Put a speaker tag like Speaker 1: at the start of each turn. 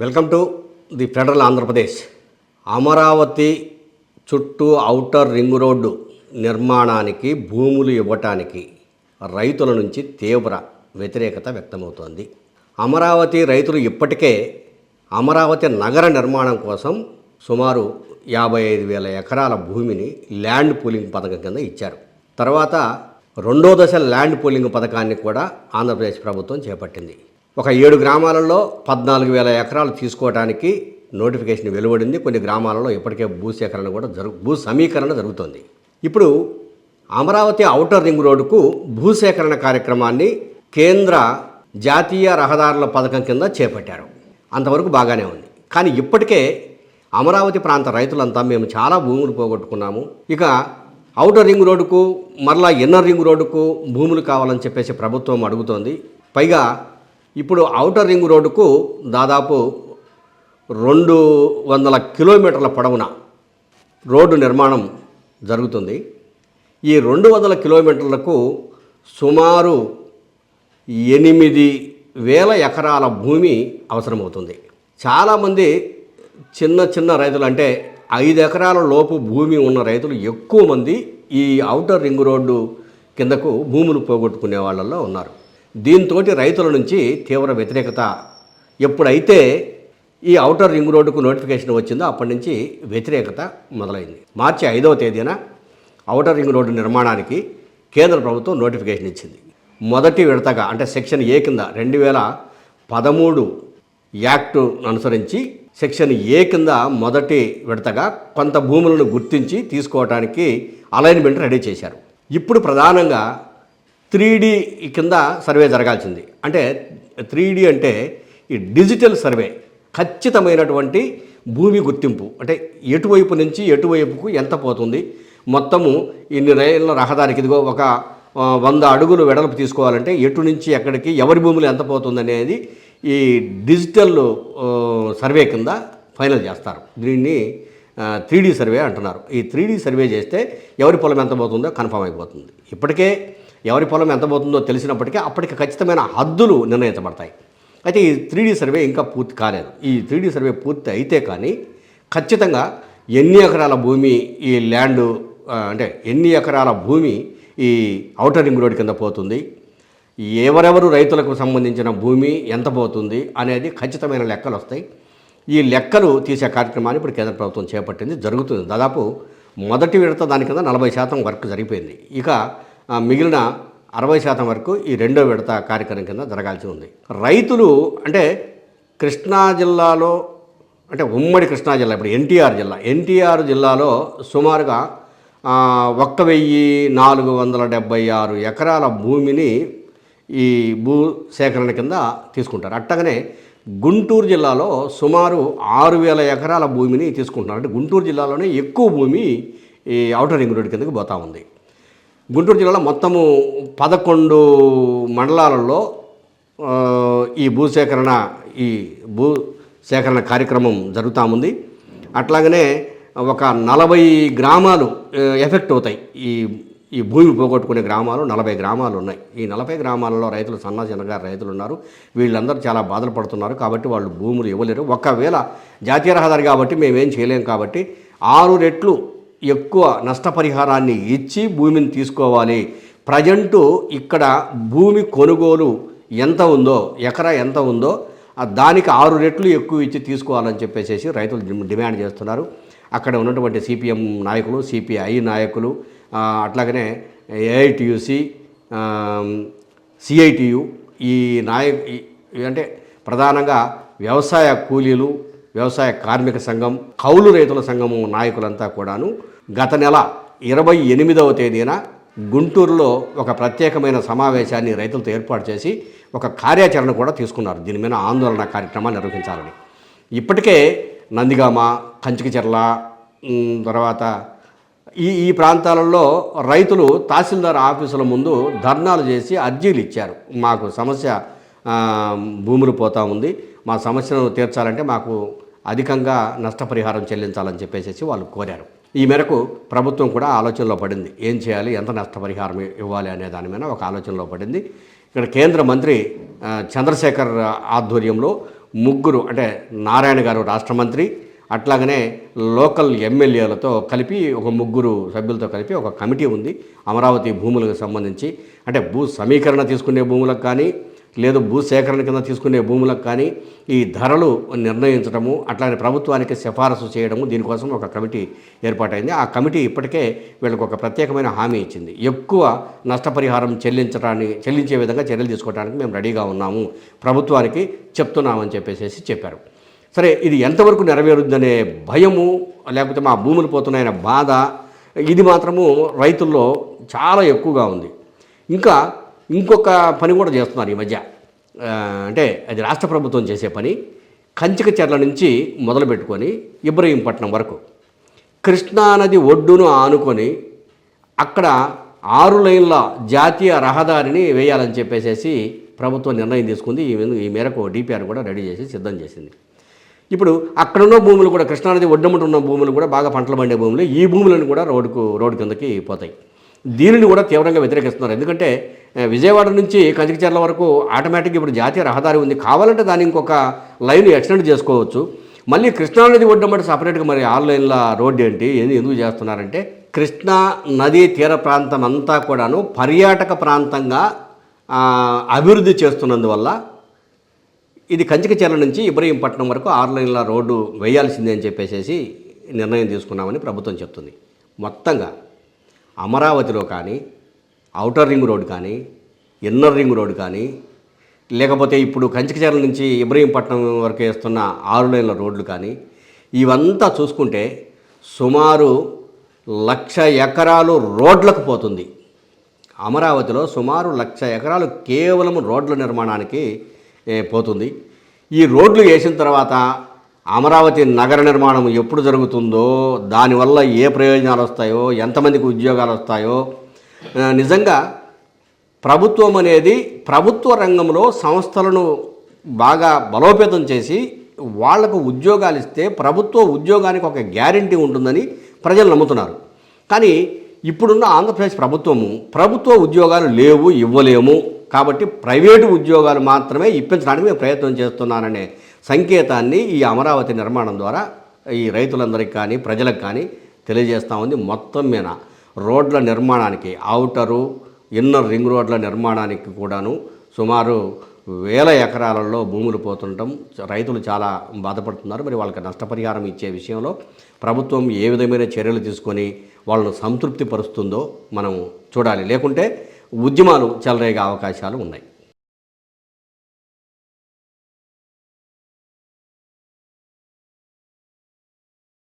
Speaker 1: Welcome to the federal Andhra Pradesh. Amaravati చుట్టూ outer ring road నిర్మాణానికి భూములు ఇవ్వటానికి రైతుల నుంచి తీవ్ర వ్యతిరేకత వ్యక్తమవుతోంది. అమరావతి రైతులు ఇప్పటికే అమరావతి నగర నిర్మాణం కోసం సుమారు 55,000 ఎకరాల భూమిని ల్యాండ్ పూలింగ్ పథకం కింద ఇచ్చారు. తర్వాత రెండో దశ ల్యాండ్ పూలింగ్ పథకాన్ని కూడా ఆంధ్రప్రదేశ్ ప్రభుత్వం చేపట్టింది. ఒక 7 గ్రామాలలో 14,000 ఎకరాలు తీసుకోవడానికి నోటిఫికేషన్ వెలువడింది. కొన్ని గ్రామాలలో ఇప్పటికే భూసేకరణ కూడా భూ సమీకరణ జరుగుతోంది. ఇప్పుడు అమరావతి ఔటర్ రింగ్ రోడ్డుకు భూసేకరణ కార్యక్రమాన్ని కేంద్ర జాతీయ రహదారుల పథకం కింద చేపట్టారు. అంతవరకు బాగానే ఉంది. కానీ ఇప్పటికే అమరావతి ప్రాంత రైతులంతా మేము చాలా భూములు పోగొట్టుకున్నాము, ఇక ఔటర్ రింగ్ రోడ్డుకు మరలా ఇన్నర్ రింగ్ రోడ్డుకు భూములు కావాలని చెప్పేసి ప్రభుత్వం అడుగుతోంది. పైగా ఇప్పుడు ఔటర్ రింగ్ రోడ్డుకు దాదాపు 200 కిలోమీటర్ల పొడవున రోడ్డు నిర్మాణం జరుగుతుంది. ఈ 200 కిలోమీటర్లకు సుమారు 8,000 ఎకరాల భూమి అవసరమవుతుంది. చాలామంది చిన్న రైతులు, అంటే 5 ఎకరాల లోపు భూమి ఉన్న రైతులు ఎక్కువ మంది ఈ ఔటర్ రింగ్ రోడ్డు కిందకు భూములు పోగొట్టుకునే వాళ్ళల్లో ఉన్నారు. దీంతో రైతుల నుంచి తీవ్ర వ్యతిరేకత, ఎప్పుడైతే ఈ ఔటర్ రింగ్ రోడ్డుకు నోటిఫికేషన్ వచ్చిందో అప్పటి నుంచి వ్యతిరేకత మొదలైంది. మార్చి 5వ తేదీన ఔటర్ రింగ్ రోడ్డు నిర్మాణానికి కేంద్ర ప్రభుత్వం నోటిఫికేషన్ ఇచ్చింది. మొదటి విడతగా, అంటే సెక్షన్ ఏ కింద 2013 యాక్టు అనుసరించి సెక్షన్ ఏ కింద మొదటి విడతగా కొంత భూములను గుర్తించి తీసుకోవడానికి అలైన్మెంట్ రెడీ చేశారు. ఇప్పుడు ప్రధానంగా 3D కింద సర్వే జరగాల్సింది. అంటే 3D అంటే ఈ డిజిటల్ సర్వే, ఖచ్చితమైనటువంటి భూమి గుర్తింపు. అంటే ఎటువైపు నుంచి ఎటువైపుకు ఎంత పోతుంది, మొత్తము ఇన్ని రైళ్ళ రహదారికి ఇదిగో ఒక 100 అడుగులు వెడల్పు తీసుకోవాలంటే ఎటు నుంచి ఎక్కడికి ఎవరి భూములు ఎంత పోతుంది అనేది ఈ డిజిటల్ సర్వే కింద ఫైనల్ చేస్తారు. దీన్ని 3D సర్వే అంటున్నారు. ఈ 3D సర్వే చేస్తే ఎవరి పొలం ఎంత పోతుందో కన్ఫర్మ్ అయిపోతుంది. ఇప్పటికే ఎవరి పొలం ఎంత పోతుందో తెలిసినప్పటికీ అప్పటికి ఖచ్చితమైన హద్దులు నిర్ణయించబడతాయి. అయితే ఈ 3D సర్వే ఇంకా పూర్తి కాలేదు. ఈ 3D సర్వే పూర్తి అయితే కానీ ఖచ్చితంగా ఎన్ని ఎకరాల భూమి ఈ ల్యాండ్, అంటే ఎన్ని ఎకరాల భూమి ఈ ఔటర్ రింగ్ రోడ్ కింద పోతుంది, ఎవరెవరు రైతులకు సంబంధించిన భూమి ఎంత పోతుంది అనేది ఖచ్చితమైన లెక్కలు వస్తాయి. ఈ లెక్కలు తీసే కార్యక్రమాన్ని ఇప్పుడు కేంద్ర ప్రభుత్వం చేపట్టింది, జరుగుతుంది. దాదాపు మొదటి విడత దాని కింద 40% వర్క్ జరిగిపోయింది. ఇక మిగిలిన 60% వరకు ఈ రెండో విడత కార్యక్రమం కింద జరగాల్సి ఉంది. రైతులు అంటే కృష్ణా జిల్లాలో, అంటే ఉమ్మడి కృష్ణా జిల్లా, ఇప్పుడు ఎన్టీఆర్ జిల్లాలో సుమారుగా 1,476 ఎకరాల భూమిని ఈ భూ సేకరణ కింద తీసుకుంటారు. అట్టగానే గుంటూరు జిల్లాలో సుమారు 6,000 ఎకరాల భూమిని తీసుకుంటున్నారు. అంటే గుంటూరు జిల్లాలోనే ఎక్కువ భూమి ఈ ఔటర్ రింగ్ రోడ్ కిందకి పోతూ ఉంది. గుంటూరు జిల్లాలో మొత్తము 11 మండలాలలో ఈ భూసేకరణ కార్యక్రమం జరుగుతూ ఉంది. అట్లాగనే ఒక 40 గ్రామాలు ఎఫెక్ట్ అవుతాయి. ఈ భూమి పోగొట్టుకునే గ్రామాలు 40 గ్రామాలు ఉన్నాయి. ఈ 40 గ్రామాలలో రైతులు, చిన్నగా రైతులు ఉన్నారు. వీళ్ళందరూ చాలా బాధలు పడుతున్నారు. కాబట్టి వాళ్ళు భూములు ఇవ్వలేరు. ఒకవేళ జాతీయ రహదారి కాబట్టి మేమేం చేయలేం కాబట్టి 6 రెట్లు ఎక్కువ నష్టపరిహారాన్ని ఇచ్చి భూమిని తీసుకోవాలి. ప్రజెంటు ఇక్కడ భూమి కొనుగోలు ఎంత ఉందో, ఎకరా ఎంత ఉందో దానికి 6 రెట్లు ఎక్కువ ఇచ్చి తీసుకోవాలని చెప్పేసి రైతులు డిమాండ్ చేస్తున్నారు. అక్కడ ఉన్నటువంటి సిపిఎం నాయకులు, సిపిఐ నాయకులు, అట్లాగనే ఏఐటియుసి, సిఐటియు, ఈ అంటే ప్రధానంగా వ్యవసాయ కూలీలు, వ్యవసాయ కార్మిక సంఘం, కౌలు రైతుల సంఘము నాయకులంతా కూడాను గత నెల 28వ తేదీన గుంటూరులో ఒక ప్రత్యేకమైన సమావేశాన్ని రైతులతో ఏర్పాటు చేసి ఒక కార్యాచరణ కూడా తీసుకున్నారు. దీని మీద ఆందోళన కార్యక్రమాలు నిర్వహించాలని. ఇప్పటికే నందిగామ, కంచికచెర్ల, తర్వాత ఈ ప్రాంతాలలో రైతులు తహసీల్దార్ ఆఫీసుల ముందు ధర్నాలు చేసి అర్జీలు ఇచ్చారు. మాకు సమస్య, భూములు పోతూ ఉంది, మా సమస్యను తీర్చాలంటే మాకు అధికంగా నష్టపరిహారం చెల్లించాలని చెప్పేసి వాళ్ళు కోరారు. ఈ మేరకు ప్రభుత్వం కూడా ఆలోచనలో పడింది. ఏం చేయాలి, ఎంత నష్టపరిహారం ఇవ్వాలి అనే దాని మీద ఒక ఆలోచనలో పడింది. ఇక్కడ కేంద్ర మంత్రి చంద్రశేఖర్ ఆధ్వర్యంలో ముగ్గురు అంటే నారాయణ గారు రాష్ట్ర మంత్రి, అట్లాగనే లోకల్ ఎమ్మెల్యేలతో కలిపి ఒక ముగ్గురు సభ్యులతో కలిపి ఒక కమిటీ ఉంది అమరావతి భూములకు సంబంధించి. అంటే భూ సమీకరణ తీసుకునే భూములకు కానీ, లేదు భూ సేకరణ కింద తీసుకునే భూములకు కానీ ఈ ధరలు నిర్ణయించడము, అట్లానే ప్రభుత్వానికి సిఫారసు చేయడము, దీనికోసం ఒక కమిటీ ఏర్పాటైంది. ఆ కమిటీ ఇప్పటికే వీళ్ళకి ఒక ప్రత్యేకమైన హామీ ఇచ్చింది. ఎక్కువ నష్టపరిహారం చెల్లించే విధంగా చర్యలు తీసుకోవడానికి మేము రెడీగా ఉన్నాము, ప్రభుత్వానికి చెప్తున్నామని చెప్పారు. సరే, ఇది ఎంతవరకు నెరవేరుద్దనే భయము, లేకపోతే మా భూములు పోతున్నాయనే బాధ, ఇది మాత్రము రైతుల్లో చాలా ఎక్కువగా ఉంది. ఇంకొక పని కూడా చేస్తున్నారు ఈ మధ్య. అంటే అది రాష్ట్ర ప్రభుత్వం చేసే పని. కంచికచర్ల నుంచి మొదలుపెట్టుకొని ఇబ్రహీంపట్నం వరకు కృష్ణానది ఒడ్డును ఆనుకొని అక్కడ 6 లైన్ల జాతీయ రహదారిని వేయాలని చెప్పేసి ప్రభుత్వం నిర్ణయం తీసుకుంది. ఈ మేరకు డిపిఆర్ కూడా రెడీ చేసి సిద్ధం చేసింది. ఇప్పుడు అక్కడున్న భూములు కూడా, కృష్ణానది ఒడ్డుముట ఉన్న భూములు కూడా బాగా పంటలు పండే భూములు, ఈ భూములను కూడా రోడ్డు కిందకి పోతాయి. దీనిని కూడా తీవ్రంగా వ్యతిరేకిస్తున్నారు. ఎందుకంటే విజయవాడ నుంచి కంచికచర్ల వరకు ఆటోమేటిక్గా ఇప్పుడు జాతీయ రహదారి ఉంది, కావాలంటే దాన్ని ఇంకొక లైన్ ఎక్స్టెండ్ చేసుకోవచ్చు. మళ్ళీ కృష్ణానది ఒడ్డుమట సపరేట్గా మరి 6 లైన్ల రోడ్డు ఏంటి, ఎందుకు చేస్తున్నారంటే కృష్ణా నదీ తీర ప్రాంతం అంతా కూడాను పర్యాటక ప్రాంతంగా అభివృద్ధి చేస్తున్నందువల్ల ఇది కంచికచర్ల నుంచి ఇబ్రహీంపట్నం వరకు 6 లైన్ల రోడ్డు వేయాల్సిందే అని చెప్పేసి నిర్ణయం తీసుకున్నామని ప్రభుత్వం చెప్తుంది. మొత్తంగా అమరావతిలో కానీ, ఔటర్ రింగ్ రోడ్ కానీ, ఇన్నర్ రింగ్ రోడ్ కానీ, లేకపోతే ఇప్పుడు కంచికచర్ల నుంచి ఇబ్రహీంపట్నం వరకు వేస్తున్న 6 లైన్ల రోడ్లు కానీ, ఇవంతా చూసుకుంటే సుమారు 1,00,000 ఎకరాలు రోడ్లకు పోతుంది. అమరావతిలో సుమారు 1,00,000 ఎకరాలు కేవలం రోడ్ల నిర్మాణానికి పోతుంది. ఈ రోడ్లు వేసిన తర్వాత అమరావతి నగర నిర్మాణం ఎప్పుడు జరుగుతుందో, దానివల్ల ఏ ప్రయోజనాలు వస్తాయో, ఎంతమందికి ఉద్యోగాలు వస్తాయో, నిజంగా ప్రభుత్వం అనేది ప్రభుత్వ రంగంలో సంస్థలను బాగా బలోపేతం చేసి వాళ్లకు ఉద్యోగాలు ఇస్తే ప్రభుత్వ ఉద్యోగానికి ఒక గ్యారంటీ ఉంటుందని ప్రజలు నమ్ముతున్నారు. కానీ ఇప్పుడున్న ఆంధ్రప్రదేశ్ ప్రభుత్వ ఉద్యోగాలు లేవు, ఇవ్వలేము, కాబట్టి ప్రైవేటు ఉద్యోగాలు మాత్రమే ఇప్పించడానికి మేము ప్రయత్నం చేస్తున్నాననే సంకేతాన్ని ఈ అమరావతి నిర్మాణం ద్వారా ఈ రైతులందరికీ కానీ ప్రజలకు కానీ తెలియజేస్తూ ఉంది. మొత్తం మీద రోడ్ల నిర్మాణానికి, ఔటరు ఇన్నర్ రింగ్ రోడ్ల నిర్మాణానికి కూడాను సుమారు 1,000 ఎకరాలలో భూములు పోతుండటం రైతులు చాలా బాధపడుతున్నారు. మరి వాళ్ళకి నష్టపరిహారం ఇచ్చే విషయంలో ప్రభుత్వం ఏ విధమైన చర్యలు తీసుకొని వాళ్ళను సంతృప్తి పరుస్తుందో మనం చూడాలి. లేకుంటే ఉద్యమాలు చెలరేగే అవకాశాలు ఉన్నాయి.